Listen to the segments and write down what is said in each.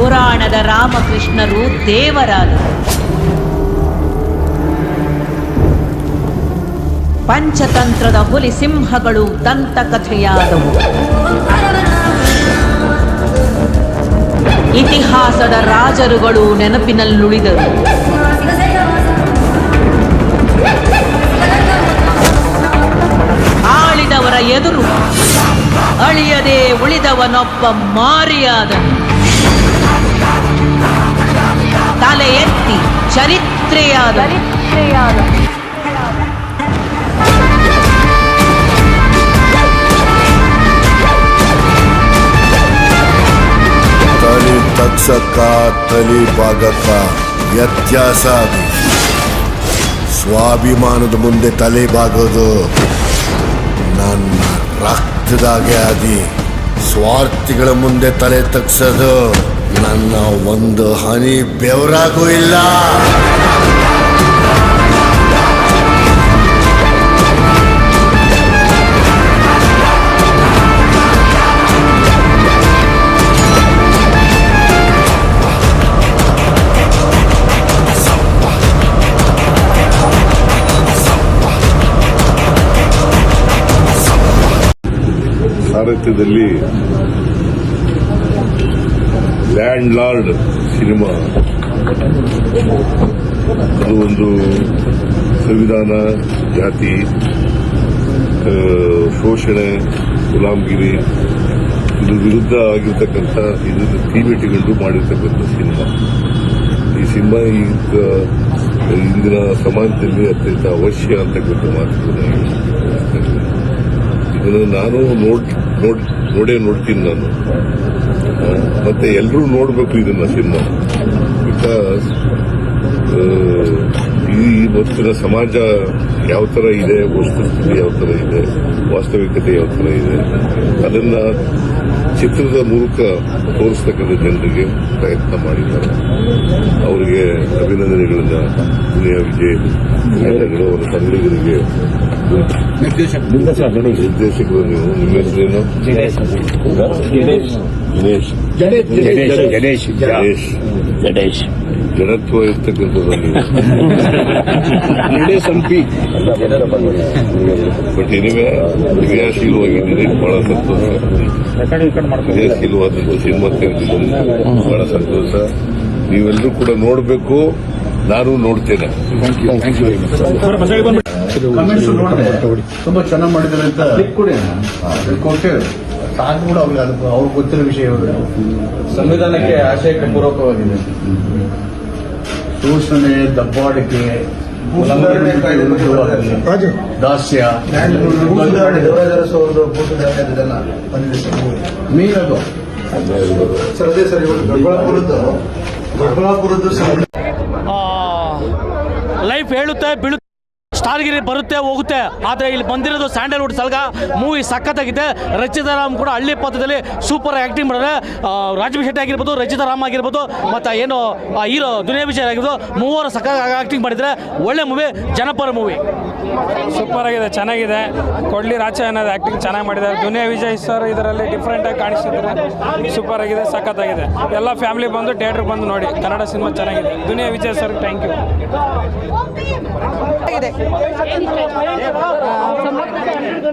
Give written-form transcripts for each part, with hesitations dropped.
ಪುರಾಣದ ರಾಮಕೃಷ್ಣರು ದೇವರಾದರು. ಪಂಚತಂತ್ರದ ಹುಲಿ ಸಿಂಹಗಳು ದಂತಕಥೆಯಾದವು. ಇತಿಹಾಸದ ರಾಜರುಗಳು ನೆನಪಿನಲ್ಲುಳಿದರು. ಆಳಿದವರ ಎದುರು ಅಳಿಯದೆ ಉಳಿದವನೊಬ್ಬ ಮಾರಿಯಾದನು. ತಲೆ ಎತ್ತಿ ಚರಿತ್ರೆಯಾದ ತಲೆ ತಗ್ಸಕ್ಕ ತಲೆ ಬಾಗಕ್ಕ ವ್ಯತ್ಯಾಸ ಅದು. ಸ್ವಾಭಿಮಾನದ ಮುಂದೆ ತಲೆ ಬಾಗೋದು ನನ್ನ ರಕ್ತದಾಗೆ ಆದಿ. ಸ್ವಾರ್ಥಿಗಳ ಮುಂದೆ ತಲೆ ತಗ್ಸೋದು ನನ್ನ ಒಂದು ಹನಿ ಬೆವರಾಗೂ ಇಲ್ಲ. ಭಾರತದಲ್ಲಿ ಲ್ಯಾಂಡ್ ಲಾರ್ಡ್ ಸಿನಿಮಾ ಅದು ಒಂದು ಸಂವಿಧಾನ, ಜಾತಿ, ಶೋಷಣೆ, ಗುಲಾಮಗಿರಿ ಇದು ವಿರುದ್ಧ ಆಗಿರ್ತಕ್ಕಂಥ ಇದನ್ನು ಥೀಮ್ ಮಾಡಿರ್ತಕ್ಕಂಥ ಸಿನಿಮಾ. ಈ ಸಿನಿಮಾ ಈಗ ಇಂದಿನ ಸಮಾಜದಲ್ಲಿ ಅತ್ಯಂತ ಅವಶ್ಯ ಅಂತಕ್ಕಂಥ ಮಾತುಗಳನ್ನು ಇದನ್ನು ನಾನು ನೋಡ್ತೀನಿ ನಾನು. ಮತ್ತೆ ಎಲ್ಲರೂ ನೋಡಬೇಕು ಇದನ್ನ ಸಿನಿಮಾ. ಬಿಕಾಸ್ ಈ ಇವತ್ತಿನ ಸಮಾಜ ಯಾವ ತರ ಇದೆ, ವಸ್ತುಸ್ಥಿತಿ ಯಾವ ತರ ಇದೆ, ವಾಸ್ತವಿಕತೆ ಯಾವ ತರ ಇದೆ, ಅದನ್ನ ಚಿತ್ರದ ಮೂಲಕ ತೋರಿಸ್ತಕ್ಕಂಥ ಜನರಿಗೆ ಪ್ರಯತ್ನ ಮಾಡಿದ್ದಾರೆ. ಅವರಿಗೆ ಅಭಿನಂದನೆಗಳನ್ನ ದುನಿಯಾ ವಿಜಯ್ ಅವರ ತಂಡಗಳಿಗೆ ನಿರ್ದೇಶಕರು. ನೀವು ನಿಮ್ಮ ಹೆಸರೇನು? ಗಣೇಶ್ ಜಡತ್ವ ಇರ್ತಕ್ಕಂಥದ್ದು ನೀವು. ಬಟ್ ಎನಿವೆ ಕ್ರಿಯಾಶೀಲವಾಗಿದ್ದೀರಿ, ಬಹಳ ಸಂತೋಷ. ಕ್ರಿಯಾಶೀಲವಾದಂಥ ಸಿನಿಮಾ ತೆಗೆದಿದ್ದೀನಿ, ಬಹಳ ಸಂತೋಷ. ನೀವೆಲ್ಲರೂ ಕೂಡ ನೋಡಬೇಕು, ನಾನು ನೋಡ್ತೇನೆ. ತುಂಬಾ ಚೆನ್ನಾಗಿ ಮಾಡಿದ್ದಾರೆ ಅಂತ ಕೊಟ್ಟೆ ಸಾಕು ಕೂಡ ಅವ್ರಿಗೆ ಗೊತ್ತಿರೋ ವಿಷಯ. ಸಂವಿಧಾನಕ್ಕೆ ಆಶಯಕ್ಕೆ ಪೂರಕವಾಗಿದೆ. ಶೋಷಣೆ, ದಬ್ಬಾಳಿಕೆ, ದಾಸ್ಯ ಮೀನದು ಸರದೇ ಸರಿ. ದೊಡ್ಡಬಳ್ಳಾಪುರದ್ದು ಲೈಫ್ ಹೇಳುತ್ತೆ ಬೀಳುತ್ತೆ, ಸ್ಟಾರ್ಗಿರಿ ಬರುತ್ತೆ ಹೋಗುತ್ತೆ. ಆದರೆ ಇಲ್ಲಿ ಬಂದಿರೋದು ಸ್ಯಾಂಡಲ್ವುಡ್ ಸಲ್ಗ ಮೂವಿ ಸಖತ್ತಾಗಿದೆ. ರಚಿತಾ ರಾಮ್ ಕೂಡ ಹಳ್ಳಿ ಪಾತ್ರದಲ್ಲಿ ಸೂಪರ್ ಆ್ಯಕ್ಟಿಂಗ್ ಮಾಡಿದ್ರೆ. ರಾಜಬಿ ಶೆಟ್ಟಿ ಆಗಿರ್ಬೋದು, ರಚಿತಾ ರಾಮ್ ಆಗಿರ್ಬೋದು, ಮತ್ತು ಏನು ಹೀರೋ ದುನಿಯಾ ವಿಜಯ್ ಆಗಿರ್ಬೋದು, ಮೂವರು ಸಖತ್ ಆ್ಯಕ್ಟಿಂಗ್ ಮಾಡಿದರೆ ಒಳ್ಳೆ ಮೂವಿ, ಜನಪರ ಮೂವಿ. ಸೂಪರ್ ಆಗಿದೆ, ಚೆನ್ನಾಗಿದೆ. ಕೊಡ್ಲಿ ರಾಚ ಅನ್ನೋದು ಆ್ಯಕ್ಟಿಂಗ್ ಚೆನ್ನಾಗಿ ಮಾಡಿದ್ದಾರೆ. ದುನಿಯಾ ವಿಜಯ್ ಸರ್ ಇದರಲ್ಲಿ ಡಿಫ್ರೆಂಟಾಗಿ ಕಾಣಿಸ್ತಿದ್ದಾರೆ. ಸೂಪರ್ ಆಗಿದೆ, ಸಖತ್ತಾಗಿದೆ. ಎಲ್ಲ ಫ್ಯಾಮಿಲಿ ಬಂದು ಥಿಯೇಟ್ರಿಗೆ ಬಂದು ನೋಡಿ. ಕನ್ನಡ ಸಿನಿಮಾ ಚೆನ್ನಾಗಿದೆ. Duniya Vijay sir thank you.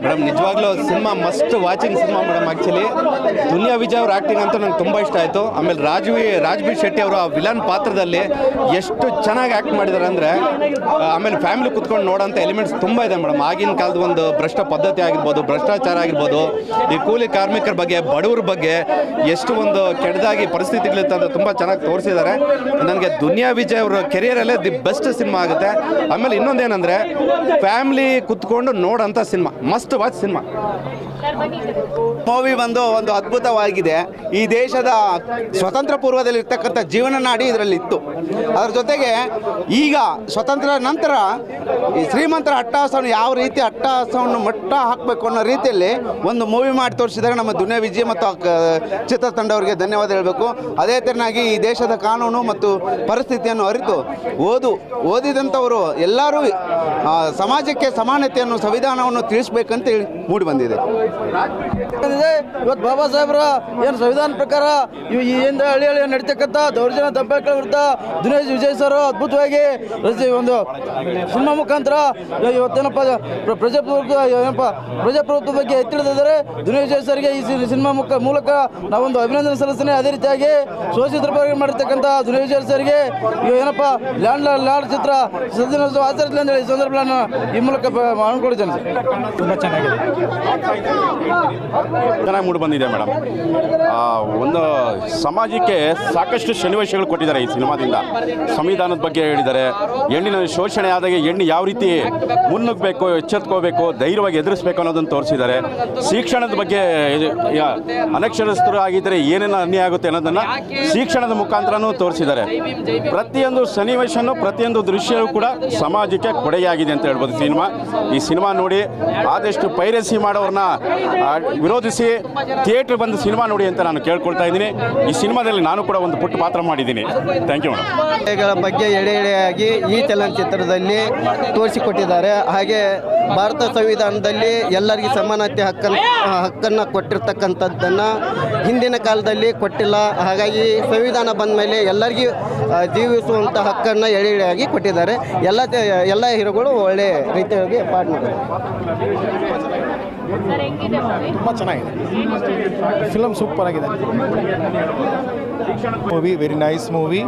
Madam ನಿಜವಾಗ್ಲೂ cinema must watching cinema madam. Actually Duniya Vijay ಅವ್ರ ಆ್ಯಕ್ಟಿಂಗ್ ಅಂತೂ ನಂಗೆ ತುಂಬ ಇಷ್ಟ ಆಯಿತು. ಆಮೇಲೆ ರಾಜ್ಬಿ ಶೆಟ್ಟಿ ಅವರು ಆ ವಿಲನ್ ಪಾತ್ರದಲ್ಲಿ ಎಷ್ಟು ಚೆನ್ನಾಗಿ ಆ್ಯಕ್ಟ್ ಮಾಡಿದ್ದಾರೆ ಅಂದರೆ, ಆಮೇಲೆ ಫ್ಯಾಮಿಲಿ ಕುತ್ಕೊಂಡು ನೋಡೋಂಥ ಎಲಿಮೆಂಟ್ಸ್ ತುಂಬ ಇದೆ ಮೇಡಮ್. ಆಗಿನ ಕಾಲದ ಒಂದು ಭ್ರಷ್ಟ ಪದ್ಧತಿ ಆಗಿರ್ಬೋದು, ಭ್ರಷ್ಟಾಚಾರ ಆಗಿರ್ಬೋದು, ಈ ಕೂಲಿ ಕಾರ್ಮಿಕರ ಬಗ್ಗೆ, ಬಡವ್ರ ಬಗ್ಗೆ ಎಷ್ಟು ಒಂದು ಕೆಟ್ಟದಾಗಿ ಪರಿಸ್ಥಿತಿಗಳಿತ್ತು ಅಂತ ತುಂಬ ಚೆನ್ನಾಗಿ ತೋರಿಸಿದ್ದಾರೆ. ನನಗೆ ದುನಿಯಾ ವಿಜಯ್ ಅವರ ಕೆರಿಯರಲ್ಲೇ ದಿ ಬೆಸ್ಟ್ ಸಿನಿಮಾ ಆಗುತ್ತೆ. ಆಮೇಲೆ ಇನ್ನೊಂದೇನೆಂದರೆ ಫ್ಯಾಮಿಲಿ ಕುತ್ಕೊಂಡು ನೋಡೋಂಥ cinema, must watch cinema. Movie ಒಂದು ಅದ್ಭುತವಾಗಿದೆ. ಈ ದೇಶದ ಸ್ವತಂತ್ರ ಪೂರ್ವದಲ್ಲಿ ಇರ್ತಕ್ಕಂಥ ಜೀವನ ನಾಡಿ ಇದರಲ್ಲಿ ಇತ್ತು. ಅದರ ಜೊತೆಗೆ ಈಗ ಸ್ವತಂತ್ರ ನಂತರ ಈ ಶ್ರೀಮಂತರ ಅಟ್ಟಹಾಸವನ್ನು ಯಾವ ರೀತಿ ಅಟ್ಟಹಾಸವನ್ನು ಮಟ್ಟ ಹಾಕಬೇಕು ಅನ್ನೋ ರೀತಿಯಲ್ಲಿ ಒಂದು ಮೂವಿ ಮಾಡಿ ತೋರಿಸಿದರೆ ನಮ್ಮ ದುನಿಯಾ ವಿಜಯ್ ಮತ್ತು ಚಿತ್ರತಂಡವರಿಗೆ ಧನ್ಯವಾದ ಹೇಳಬೇಕು. ಅದೇ ತೆರನಾಗಿ ಈ ದೇಶದ ಕಾನೂನು ಮತ್ತು ಪರಿಸ್ಥಿತಿಯನ್ನು ಅರಿತು ಓದಿದಂಥವರು ಎಲ್ಲರೂ ಸಮಾಜಕ್ಕೆ ಸಮಾನತೆಯನ್ನು, ಸಂವಿಧಾನವನ್ನು ತಿಳಿಸಬೇಕಂತ ಹೇಳಿ ಮೂಡಿ ಬಂದಿದೆ. ಇವತ್ತು ಬಾಬಾ ಸಾಹೇಬ್ರ ಏನು ಸಂವಿಧಾನ ಪ್ರಕಾರ ಇವು ಹಿಂದೆ ಹಳ್ಳಿ ನಡೀತಕ್ಕಂಥ ದೌರ್ಜನ್ಯ ದಬ್ಬಾಳಿಕೆ ವಿರುದ್ಧ ದಿನೇಶ್ ವಿಜಯ್ ಸರ್ ಅದ್ಭುತವಾಗಿ ಒಂದು ಸಿನಿಮಾ ಮುಖಾಂತರ ಇವತ್ತೇನಪ್ಪ ಪ್ರಜಾಪ್ರಭುತ್ವ ಬಗ್ಗೆ ಎತ್ತಿಡಿದ್ದಾರೆ. ದಿನೇಶ್ ವಿಜಯ್ ಸರ್ಗೆ ಈ ಸಿನಿಮಾ ಮೂಲಕ ನಾವೊಂದು ಅಭಿನಂದನೆ ಸಲ್ಲಿಸ್ತೇನೆ. ಅದೇ ರೀತಿಯಾಗಿ ಶೋಷಿತರ ಬಗ್ಗೆ ಮಾಡಿರ್ತಕ್ಕಂಥ ದಿನೇಶ್ ವಿಜಯ್ ಸರ್ಗೆ ಏನಪ್ಪ ಲ್ಯಾಂಡ್ ಚಿತ್ರ ಸದ್ದಿನೋತ್ಸವ ಆಚರಿಸಲಿ ಅಂತ ಹೇಳಿ ಈ ಸಂದರ್ಭಗಳನ್ನು ಈ ಮೂಲಕ ಮಾಡಿಕೊಡ್ತೇನೆ ಸರ್. ತುಂಬ ಚೆನ್ನಾಗಿದೆ, ಚೆನ್ನಾಗಿ ಮೂಡಿ ಬಂದಿದೆ ಮೇಡಮ್. ಒಂದು ಸಮಾಜಕ್ಕೆ ಸಾಕಷ್ಟು ಸನ್ನಿವೇಶಗಳು ಕೊಟ್ಟಿದ್ದಾರೆ ಈ ಸಿನಿಮಾದಿಂದ. ಸಂವಿಧಾನದ ಬಗ್ಗೆ ಹೇಳಿದ್ದಾರೆ, ಹೆಣ್ಣಿನ ಶೋಷಣೆ ಆದಾಗ ಹೆಣ್ಣು ಯಾವ ರೀತಿ ಮುನ್ನುಗ್ಗಬೇಕು, ಎಚ್ಚೆತ್ಕೋಬೇಕು, ಧೈರ್ಯವಾಗಿ ಎದುರಿಸಬೇಕು ಅನ್ನೋದನ್ನು ತೋರಿಸಿದ್ದಾರೆ. ಶಿಕ್ಷಣದ ಬಗ್ಗೆ ಅನಕ್ಷರಸ್ಥರು ಆಗಿದ್ದರೆ ಏನೇನು ಅನ್ಯಾಯ ಆಗುತ್ತೆ ಅನ್ನೋದನ್ನು ಶಿಕ್ಷಣದ ಮುಖಾಂತರನೂ ತೋರಿಸಿದ್ದಾರೆ. ಪ್ರತಿಯೊಂದು ಸನ್ನಿವೇಶನೂ ಪ್ರತಿಯೊಂದು ದೃಶ್ಯವೂ ಕೂಡ ಸಮಾಜಕ್ಕೆ ಕೊಡುಗೆಯಾಗಿದೆ ಅಂತ ಹೇಳ್ಬೋದು ಈ ಸಿನಿಮಾ ನೋಡಿ ಆದಷ್ಟು ಪೈರಸಿ ಮಾಡೋರನ್ನ ವಿರೋಧಿಸಿ ಥಿಯೇಟ್ರ್ ಬಂದು ಸಿನಿಮಾ ನೋಡಿ ಅಂತ ನಾನು ಕೇಳ್ಕೊಳ್ತಾ ಇದ್ದೀನಿ. ಈ ಸಿನಿಮಾದಲ್ಲಿ ನಾನು ಕೂಡ ಒಂದು ಪುಟ್ಟ ಪಾತ್ರ ಮಾಡಿದ್ದೀನಿ. Thank you madam. ಬಗ್ಗೆ ಎಳೆಯಾಗಿ ಈ ಚಲನಚಿತ್ರದಲ್ಲಿ ತೋರಿಸಿಕೊಟ್ಟಿದ್ದಾರೆ. ಹಾಗೆ ಭಾರತ ಸಂವಿಧಾನದಲ್ಲಿ ಎಲ್ಲರಿಗೂ ಸಮಾನತೆ ಹಕ್ಕನ್ನು ಕೊಟ್ಟಿರ್ತಕ್ಕಂಥದ್ದನ್ನು ಹಿಂದಿನ ಕಾಲದಲ್ಲಿ ಕೊಟ್ಟಿಲ್ಲ. ಹಾಗಾಗಿ ಸಂವಿಧಾನ ಬಂದ ಮೇಲೆ ಎಲ್ಲರಿಗೂ ಜೀವಿಸುವಂಥ ಹಕ್ಕನ್ನು ಎಳೆಯಾಗಿ ಕೊಟ್ಟಿದ್ದಾರೆ. ಎಲ್ಲ ಹೀರೋಗಳು ಒಳ್ಳೆ ರೀತಿಯಾಗಿ ಪಾಠ ಮಾಡಿದ್ದಾರೆ. ತುಂಬ ಚೆನ್ನಾಗಿದೆ ಫಿಲಮ್, ಸೂಪರ್ ಆಗಿದೆ ಮೂವಿ, ವೆರಿ ನೈಸ್ ಮೂವಿ.